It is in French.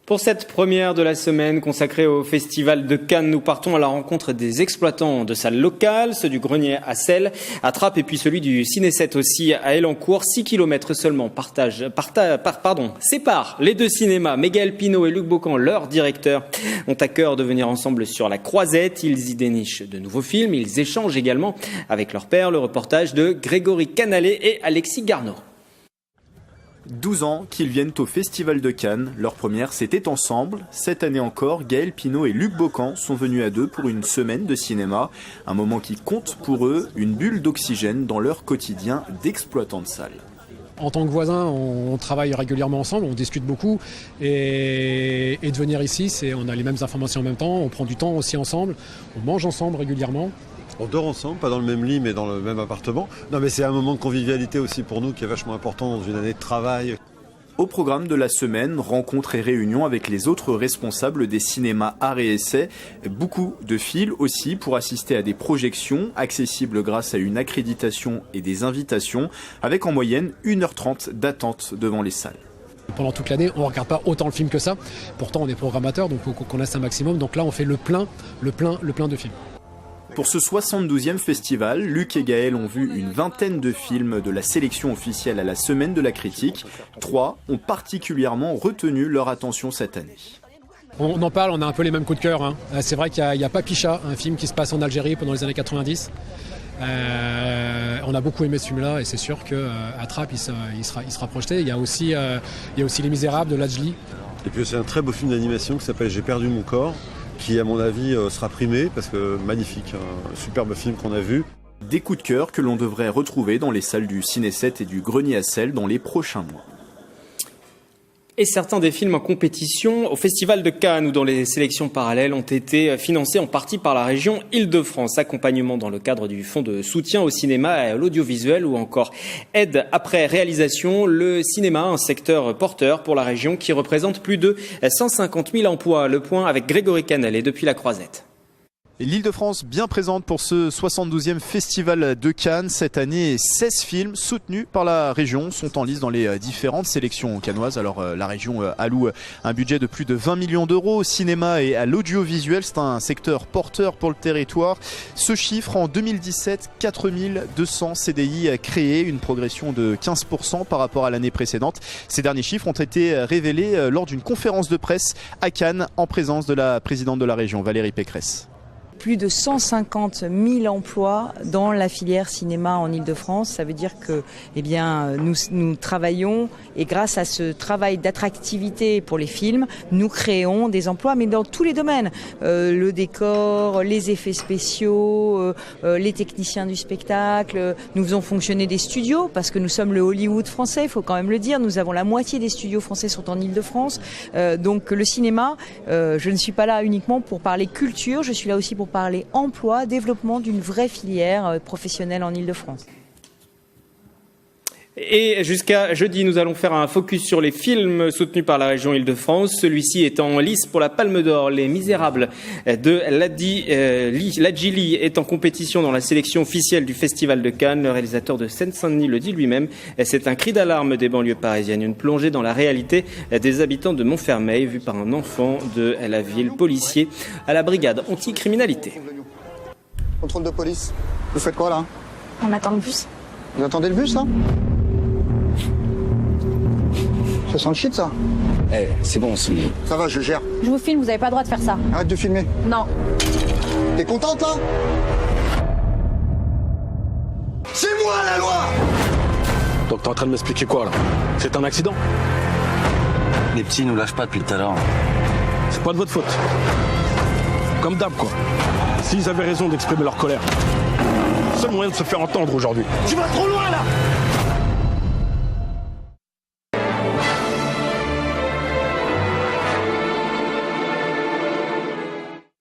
Pour cette première de la semaine consacrée au Festival de Cannes, nous partons à la rencontre des exploitants de salles locales, ceux du Grenier à Celles, à Trappes et puis celui du Ciné7 aussi à Elancourt. 6 km seulement séparent les deux cinémas. Miguel Pinault et Luc Beaucamp, leurs directeurs, ont à cœur de venir ensemble sur la Croisette. Ils y dénichent de nouveaux films, ils échangent également avec leurs pairs. Le reportage de Grégory Canalet et Alexis Garneau. 12 ans qu'ils viennent au Festival de Cannes. Leur première, c'était ensemble. Cette année encore, Gaël Pinault et Luc Beaucamp sont venus à deux pour une semaine de cinéma. Un moment qui compte pour eux, une bulle d'oxygène dans leur quotidien d'exploitants de salles. En tant que voisins, on travaille régulièrement ensemble, on discute beaucoup. Et de venir ici, on a les mêmes informations en même temps, on prend du temps aussi ensemble, on mange ensemble régulièrement. On dort ensemble, pas dans le même lit, mais dans le même appartement. Non, mais c'est un moment de convivialité aussi pour nous qui est vachement important dans une année de travail. Au programme de la semaine, rencontres et réunions avec les autres responsables des cinémas Art et Essai. Beaucoup de fils aussi pour assister à des projections accessibles grâce à une accréditation et des invitations, avec en moyenne 1h30 d'attente devant les salles. Pendant toute l'année, on ne regarde pas autant le film que ça. Pourtant, on est programmateur, donc il faut qu'on laisse un maximum. Donc là, on fait le plein de films. Pour ce 72e festival, Luc et Gaël ont vu une vingtaine de films de la sélection officielle à la Semaine de la Critique. 3 ont particulièrement retenu leur attention cette année. On en parle, on a un peu les mêmes coups de cœur. Hein. C'est vrai qu'il y a Papicha, un film qui se passe en Algérie pendant les années 90. On a beaucoup aimé ce film-là et c'est sûr qu'à Trappes, il sera projeté. Il y a aussi Les Misérables de Lajli. Et puis c'est un très beau film d'animation qui s'appelle J'ai perdu mon corps, qui à mon avis sera primé parce que magnifique, un superbe film qu'on a vu. Des coups de cœur que l'on devrait retrouver dans les salles du Ciné7 et du Grenier à Celles dans les prochains mois. Et certains des films en compétition au Festival de Cannes ou dans les sélections parallèles ont été financés en partie par la région Île-de-France. Accompagnement dans le cadre du fonds de soutien au cinéma et à l'audiovisuel ou encore aide après réalisation. Le cinéma, un secteur porteur pour la région qui représente plus de 150 000 emplois. Le point avec Grégory Canalet depuis la Croisette. L'Île-de-France bien présente pour ce 72e Festival de Cannes. Cette année, 16 films soutenus par la région sont en lice dans les différentes sélections cannoises. Alors la région alloue un budget de plus de 20 millions d'euros au cinéma et à l'audiovisuel. C'est un secteur porteur pour le territoire. Ce chiffre, en 2017, 4200 CDI créés, une progression de 15% par rapport à l'année précédente. Ces derniers chiffres ont été révélés lors d'une conférence de presse à Cannes en présence de la présidente de la région, Valérie Pécresse. Plus de 150 000 emplois dans la filière cinéma en Île-de-France. Ça veut dire que nous travaillons et grâce à ce travail d'attractivité pour les films, nous créons des emplois, mais dans tous les domaines. Le décor, les effets spéciaux, les techniciens du spectacle. Nous faisons fonctionner des studios parce que nous sommes le Hollywood français, il faut quand même le dire. Nous avons la moitié des studios français sont en Île-de-France. Donc le cinéma, je ne suis pas là uniquement pour parler culture, je suis là aussi pour parler emploi, développement d'une vraie filière professionnelle en Île-de-France. Et jusqu'à jeudi, nous allons faire un focus sur les films soutenus par la région Île-de-France. Celui-ci est en lice pour la Palme d'Or. Les Misérables de Lajli est en compétition dans la sélection officielle du Festival de Cannes. Le réalisateur de Seine-Saint-Denis le dit lui-même. C'est un cri d'alarme des banlieues parisiennes. Une plongée dans la réalité des habitants de Montfermeil, vue par un enfant de la ville, policier à la brigade anticriminalité. Contrôle de police. Vous faites quoi là? On attend le bus. Vous attendez le bus là? Ça sent le shit ça. C'est bon, c'est bon. Ça va, je gère. Je vous filme, vous n'avez pas le droit de faire ça. Arrête de filmer. Non. T'es contente là? C'est moi la loi! Donc t'es en train de m'expliquer quoi là? C'est un accident? Les petits nous lâchent pas depuis tout à l'heure. C'est pas de votre faute. Comme d'hab quoi. S'ils avaient raison d'exprimer leur colère. Seul moyen de se faire entendre aujourd'hui. Tu vas trop loin là!